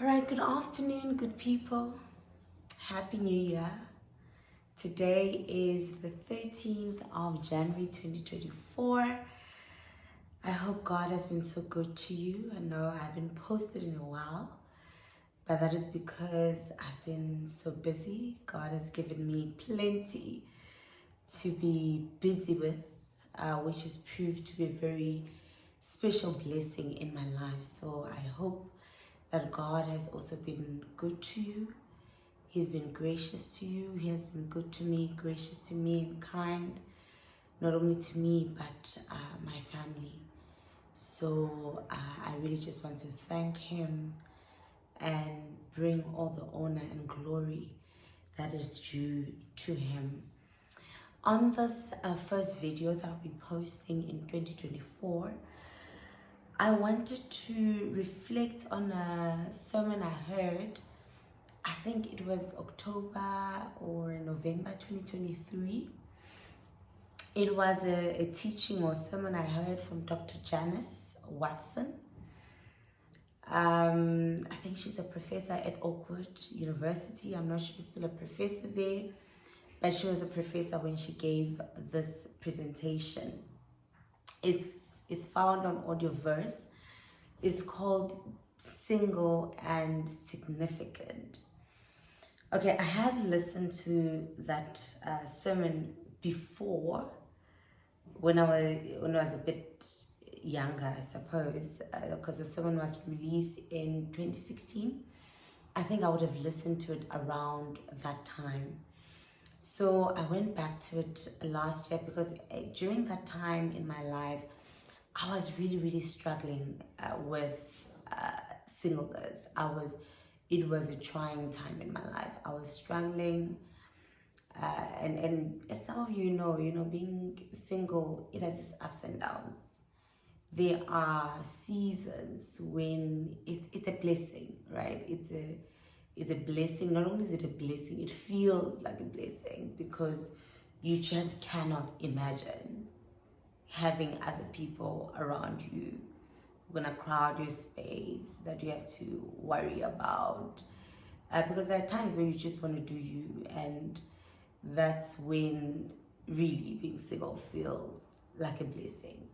All right, good afternoon, good people. Happy New Year. Today is the 13th of January 2024. I hope God has been so good to you. I know I haven't posted in a while, but that is because I've been so busy. God has given me plenty to be busy with, which has proved to be a very special blessing in my life. So I hope that God has also been good to you. He's been gracious to you. He has been good to me, gracious to me, and kind, not only to me, but my family. So I really just want to thank Him and bring all the honor and glory that is due to Him. On this first video that I'll be posting in 2024, I wanted to reflect on a sermon I heard. I think it was October or November 2023. It was a teaching or sermon I heard from Dr. Janice Watson. I think she's a professor at Oakwood University. I'm not sure she's still a professor there, but she was a professor when she gave this presentation. It's found on Audioverse. It's called Single and Significant. Okay, I had listened to that sermon before when I was a bit younger, I suppose, because the sermon was released in 2016. I think I would have listened to it around that time. So I went back to it last year because during that time in my life, I was really struggling with singleness. It was a trying time in my life. I was struggling, and as some of you know, being single, it has its ups and downs. There are seasons when it's a blessing, right? It's a blessing. Not only is it a blessing, it feels like a blessing because you just cannot imagine having other people around you who are gonna crowd your space that you have to worry about. Because there are times where you just want to do you, and that's when really being single feels like a blessing.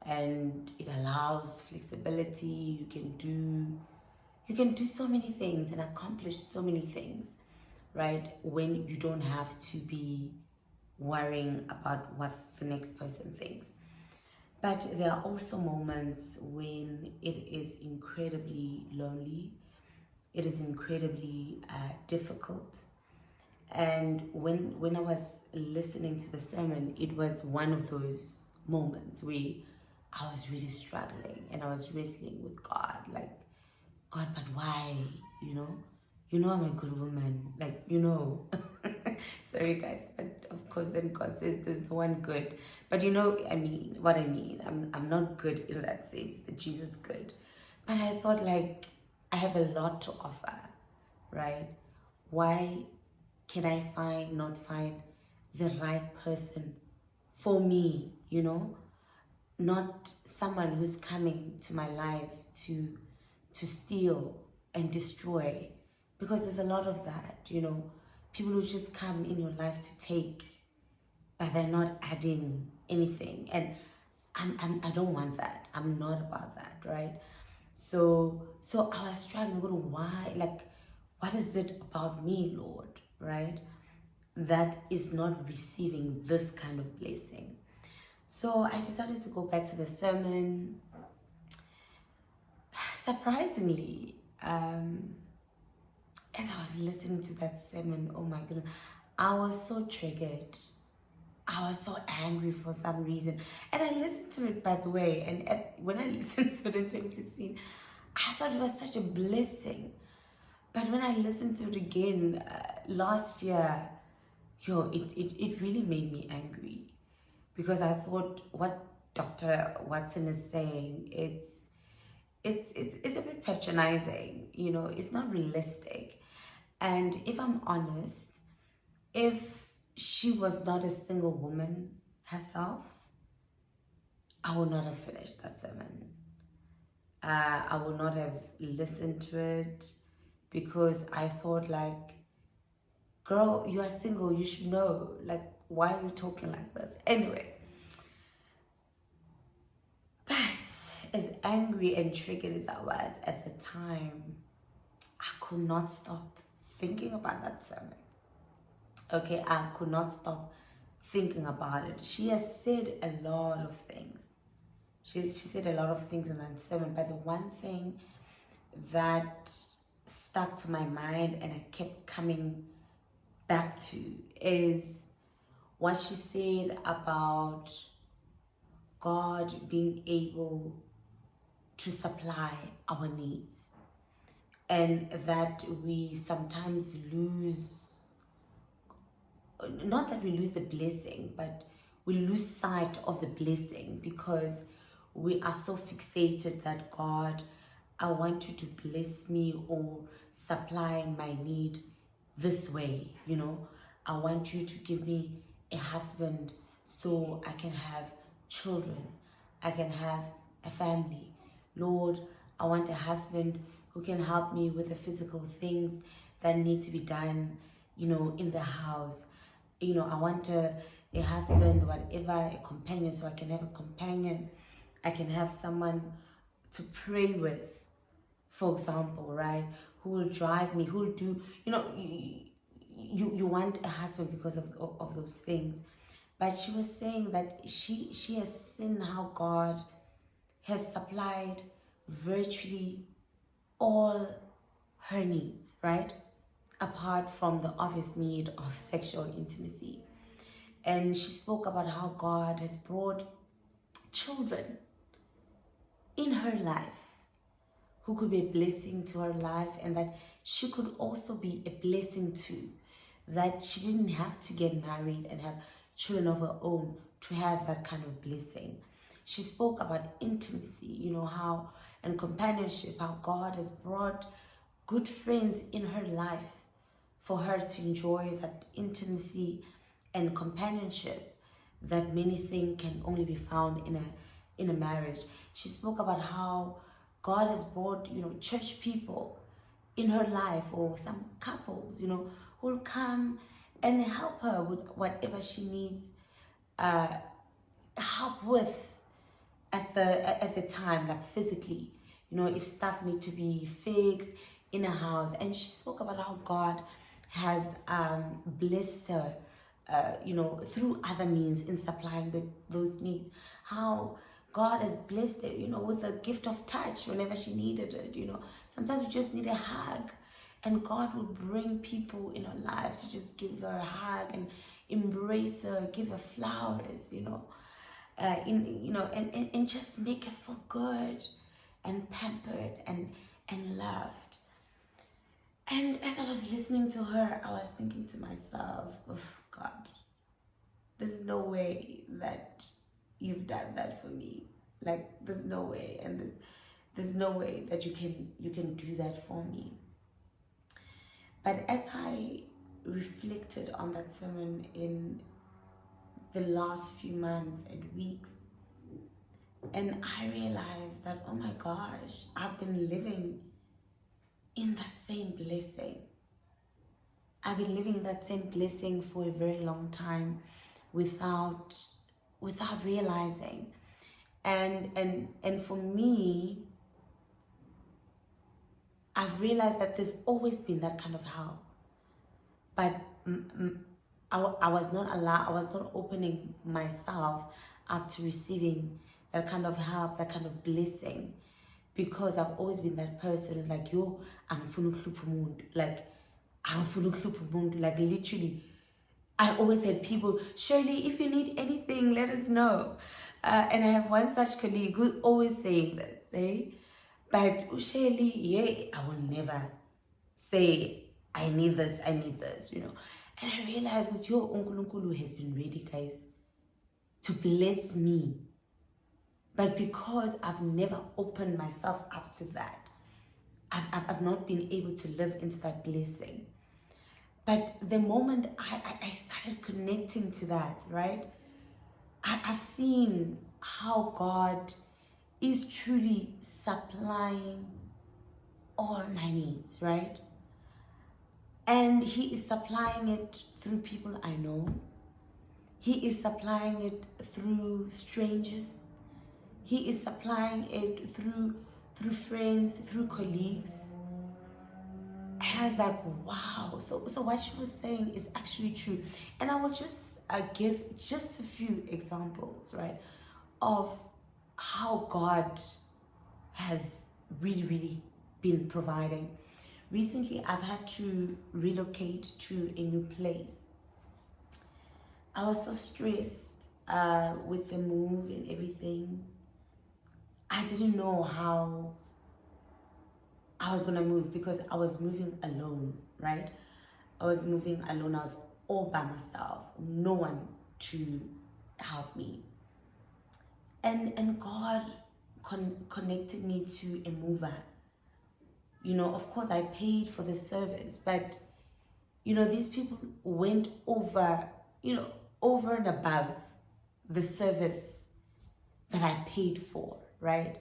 And it allows flexibility. You can do so many things and accomplish so many things, right? When you don't have to be worrying about what the next person thinks. But there are also moments when it is incredibly lonely. It is incredibly difficult. And when I was listening to the sermon, it was one of those moments where I was really struggling and I was wrestling with God, like, God, but why? I'm a good woman, sorry guys, but of course then God says there's no one good, but what I mean. I'm not good in that sense that Jesus is good, but I thought, like, I have a lot to offer, right? Why can I not find the right person for me, not someone who's coming to my life to steal and destroy, because there's a lot of that, people who just come in your life to take, but they're not adding anything, and I don't want that. I'm not about that, right? So I was struggling, why, like, what is it about me, Lord, right, that is not receiving this kind of blessing? So I decided to go back to the sermon. Surprisingly, as I was listening to that sermon, oh my goodness, I was so triggered. I was so angry for some reason. And I listened to it, by the way, and when I listened to it in 2016, I thought it was such a blessing. But when I listened to it again last year, it really made me angry, because I thought what Dr. Watson is saying, it's a bit patronizing, it's not realistic. And if I'm honest, if she was not a single woman herself, I would not have finished that sermon. I would not have listened to it because I thought like, girl, you are single, you should know. Like, why are you talking like this? Anyway, but as angry and triggered as I was at the time, I could not stop thinking about that sermon. Okay, I could not stop thinking about it. She has said a lot of things. She said a lot of things in that sermon, but the one thing that stuck to my mind and I kept coming back to is what she said about God being able to supply our needs, and that we sometimes lose, not that we lose the blessing, but we lose sight of the blessing because we are so fixated that God, I want you to bless me or supply my need this way, you know. I want you to give me a husband so I can have children, I can have a family. Lord, I want a husband who can help me with the physical things that need to be done, you know, in the house. You know, I want a husband, whatever, a companion, so I can have a companion. I can have someone to pray with, for example, right? Who will drive me, who will do, you know, you want a husband because of those things. But she was saying that she has seen how God has supplied virtually all her needs, right? Apart from the obvious need of sexual intimacy. And she spoke about how God has brought children in her life who could be a blessing to her life, and that she could also be a blessing to, that she didn't have to get married and have children of her own to have that kind of blessing. She spoke about intimacy, you know, how, and companionship, how God has brought good friends in her life for her to enjoy that intimacy and companionship that many think can only be found in a marriage. She spoke about how God has brought, you know, church people in her life, or some couples, you know, who will come and help her with whatever she needs help with at the time, like physically, you know, if stuff need to be fixed in a house. And she spoke about how God has blessed her, you know, through other means in supplying those needs. How God has blessed her, you know, with the gift of touch whenever she needed it. You know, sometimes you just need a hug, and God will bring people in her life to just give her a hug and embrace her, give her flowers, you know, and just make her feel good and pampered and loved. And as I was listening to her, I was thinking to myself, oh God, there's no way that you've done that for me. Like, there's no way, and there's no way that you can do that for me. But as I reflected on that sermon in the last few months and weeks, and I realized that, oh my gosh, I've been living in that same blessing. I've been living in that same blessing for a very long time without realizing. And for me, I've realized that there's always been that kind of help, but I was not opening myself up to receiving that kind of help, that kind of blessing, because I've always been that person who's like, yo, I'm full of mood, like literally. I always had people, Shirley, if you need anything, let us know. And I have one such colleague who always saying this, eh? But Shirley, yeah, I will never say, I need this, you know. And I realized that your Uncle has been ready, guys, to bless me. But because I've never opened myself up to that, I've not been able to live into that blessing. But the moment I started connecting to that, right? I've seen how God is truly supplying all my needs, right? And he is supplying it through people I know. He is supplying it through strangers. He is supplying it through friends, through colleagues. And I was like, wow. So what she was saying is actually true. And I will just give just a few examples, right, of how God has really been providing. Recently, I've had to relocate to a new place. I was so stressed with the move and everything. I didn't know how I was gonna move because I was moving alone, right? I was moving alone. I was all by myself, no one to help me. And God connected me to a mover. You know, of course, I paid for the service, but you know, these people went over, over and above the service that I paid for, right?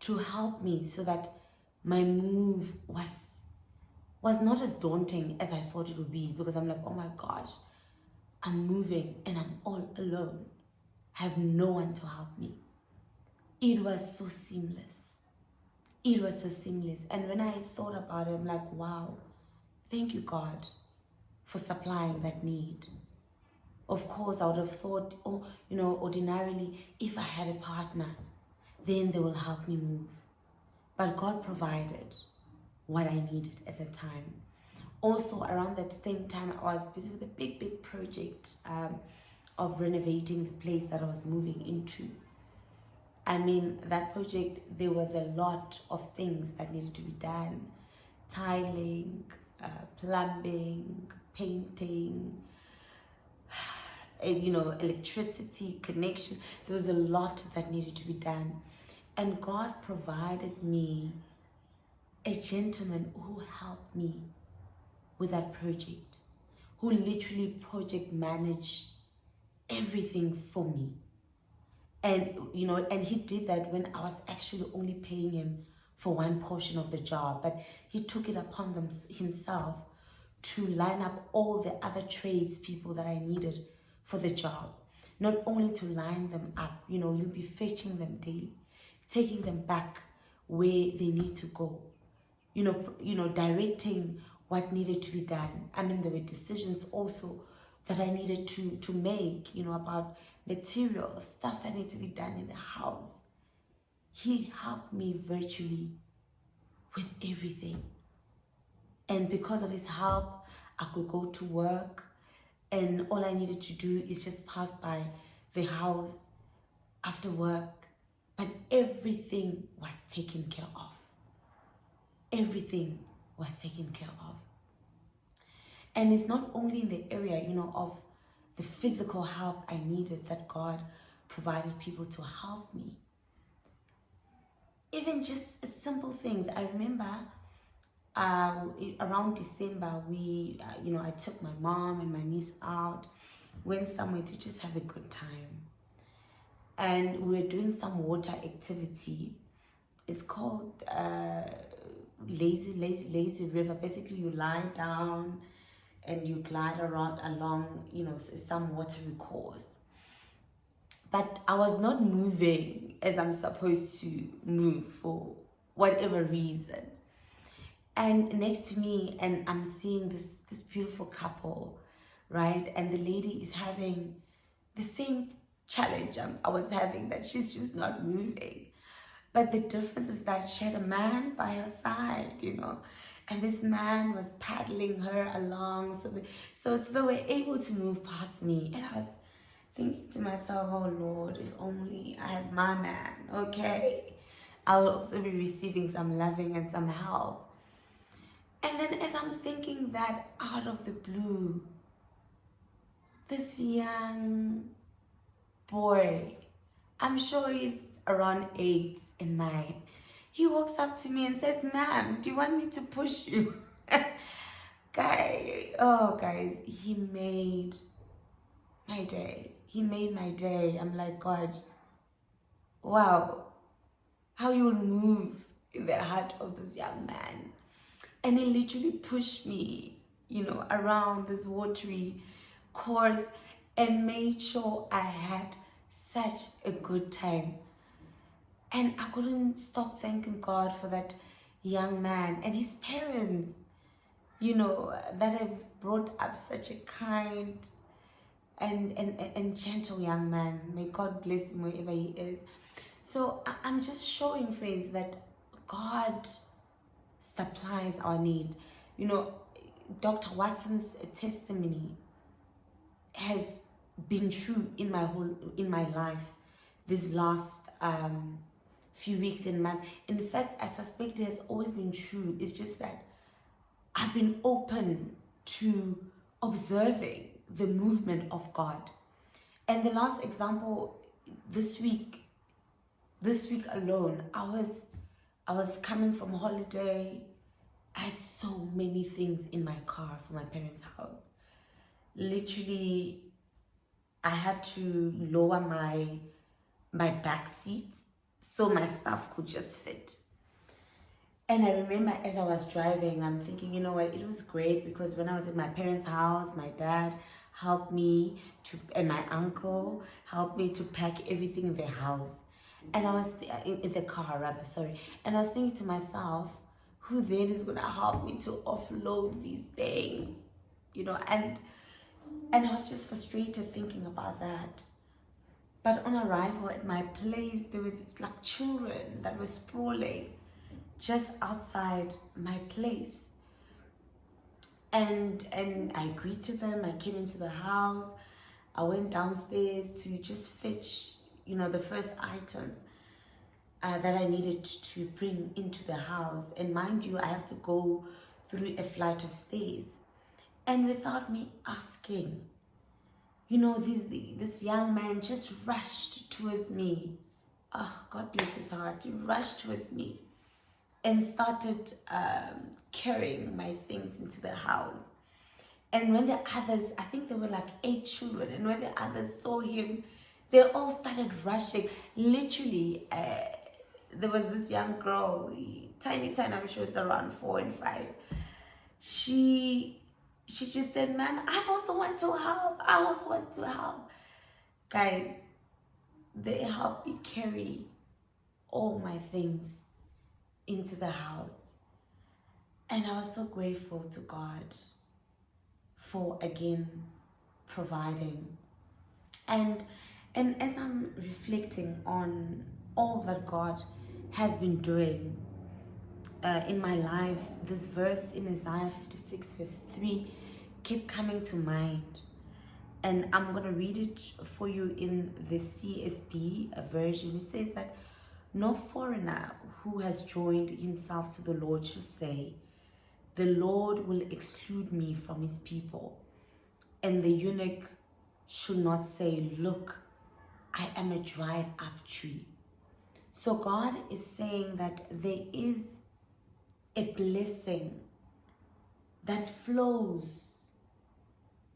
To help me so that my move was not as daunting as I thought it would be, because I'm like, oh my gosh, I'm moving and I'm all alone. I have no one to help me. It was so seamless. It was so seamless. And when I thought about it, I'm like, wow, thank you, God, for supplying that need. Of course, I would have thought, oh, ordinarily, if I had a partner, then they will help me move. But God provided what I needed at the time. Also, around that same time, I was busy with a big project of renovating the place that I was moving into. I mean, that project, there was a lot of things that needed to be done. Tiling, plumbing, painting, electricity connection. There was a lot that needed to be done. And God provided me a gentleman who helped me with that project, who literally project managed everything for me. And he did that when I was actually only paying him for one portion of the job, but he took it upon himself to line up all the other trades people that I needed for the job. Not only to line them up, he'll be fetching them daily, taking them back where they need to go, directing what needed to be done. I mean, there were decisions also that I needed to make, about materials, stuff that needed to be done in the house. He helped me virtually with everything. And because of his help, I could go to work, and all I needed to do is just pass by the house after work. But everything was taken care of. Everything was taken care of. And it's not only in the area, of the physical help I needed that God provided people to help me. Even just simple things. I remember around December, I took my mom and my niece out, went somewhere to just have a good time. And we were doing some water activity. It's called lazy river. Basically, you lie down and you glide around along, some watery course. But I was not moving as I'm supposed to move for whatever reason. And next to me, and I'm seeing this beautiful couple, right? And the lady is having the same challenge I was having, that she's just not moving. But the difference is that she had a man by her side, and this man was paddling her along, so they were able to move past me. And I was thinking to myself, oh Lord, if only I had my man, okay? I'll also be receiving some loving and some help. And then as I'm thinking that, out of the blue, this young boy, I'm sure he's around 8 and 9, he walks up to me and says, ma'am, do you want me to push you? Guys, he made my day. He made my day. I'm like, God, wow. how you will move in the heart of this young man. And he literally pushed me, around this watery course and made sure I had such a good time. And I couldn't stop thanking God for that young man and his parents, that have brought up such a kind and gentle young man. May God bless him wherever he is. So I'm just showing, friends, that God supplies our need. Dr. Watson's testimony has been true in my life this last few weeks and months. In fact, I suspect it has always been true. It's just that I've been open to observing the movement of God. And the last example, this week alone, I was coming from holiday. I had so many things in my car from my parents' house. Literally, I had to lower my back seat so my stuff could just fit. And I remember as I was driving, I'm thinking, it was great because when I was at my parents' house, my dad helped me and my uncle helped me to pack everything in the house. And I was in the car, rather, sorry. And I was thinking to myself, who then is going to help me to offload these things? And I was just frustrated thinking about that. But on arrival at my place, there were like children that were sprawling just outside my place. And I greeted them. I came into the house. I went downstairs to just fetch, the first items that I needed to bring into the house. And mind you, I have to go through a flight of stairs. And without me asking, this young man just rushed towards me. Oh, God bless his heart. He rushed towards me and started carrying my things into the house. And when the others, I think there were like 8 children, and when the others saw him, they all started rushing. Literally, there was this young girl, tiny, I'm sure it's around 4 and 5. She just said, "Ma'am, I also want to help. Guys, they helped me carry all my things into the house. And I was so grateful to God for again providing. And as I'm reflecting on all that God has been doing in my life, this verse in Isaiah 56 verse 3 kept coming to mind. And I'm going to read it for you in the CSB version. It says that no foreigner who has joined himself to the Lord shall say, the Lord will exclude me from his people. And the eunuch should not say, look, I am a dried up tree. So God is saying that there is a blessing that flows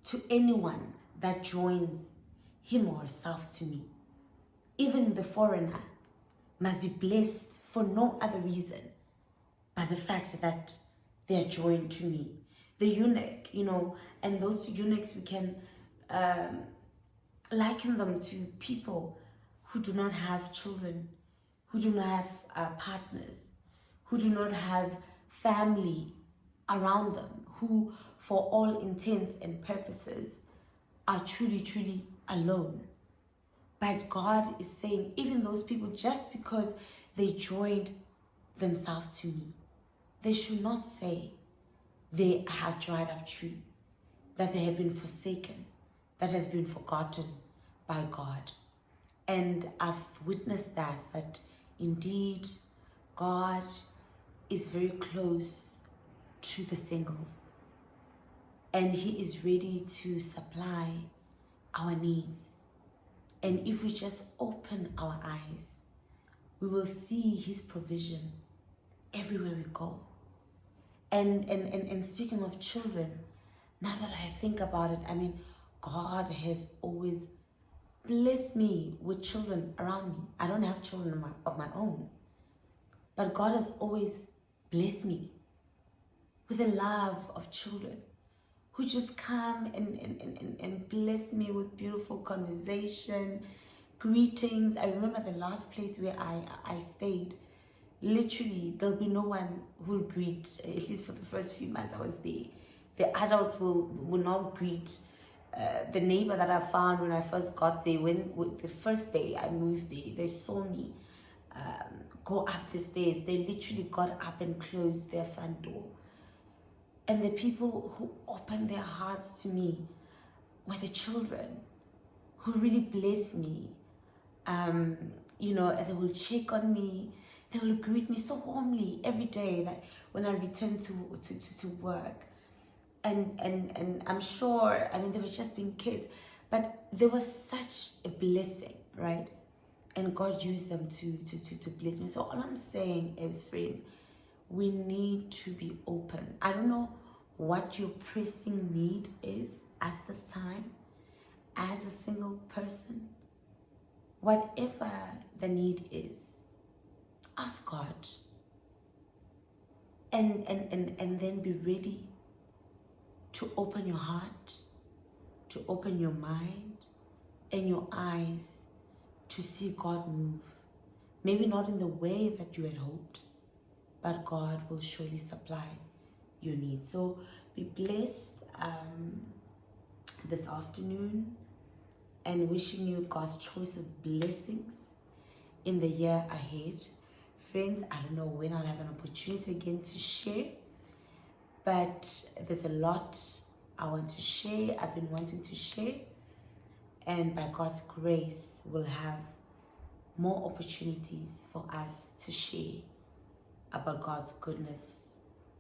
to anyone that joins him or herself to me. Even the foreigner must be blessed for no other reason but the fact that they are joined to me. The eunuch, and those eunuchs, we can liken them to people who do not have children, who do not have partners, who do not have family around them, who for all intents and purposes are truly, truly alone. But God is saying, even those people, just because they joined themselves to me, they should not say they have dried up tree, that they have been forsaken, that have been forgotten by God. And I've witnessed that indeed God is very close to the singles, and he is ready to supply our needs. And if we just open our eyes, we will see his provision everywhere we go. And speaking of children, now that I think about it, God has always blessed me with children around me. I don't have children of my own, But God has always blessed me with the love of children who just come and bless me with beautiful conversation, greetings. I remember the last place where I stayed, literally there'll be no one who'll greet, at least for the first few months I was there. The adults will not greet. The neighbor that I found when I first got there, the first day I moved there, they saw me go up the stairs. They literally got up and closed their front door. And the people who opened their hearts to me were the children who really blessed me. You know, they will check on me. They will greet me so warmly every day, like when I return to work. And I'm sure, I mean, they were just being kids, but there was such a blessing, right? And God used them to bless me. So all I'm saying is, friends, we need to be open. I don't know what your pressing need is at this time as a single person. Whatever the need is, ask God. And then be ready to open your heart, to open your mind and your eyes to see God move. Maybe not in the way that you had hoped, but God will surely supply your needs. So be blessed this afternoon, and wishing you God's choicest blessings in the year ahead. Friends, I don't know when I'll have an opportunity again to share, but there's a lot I want to share. I've been wanting to share, and by God's grace, we'll have more opportunities for us to share about God's goodness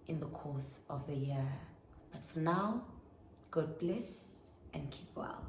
in the course of the year. But for now, God bless and keep well.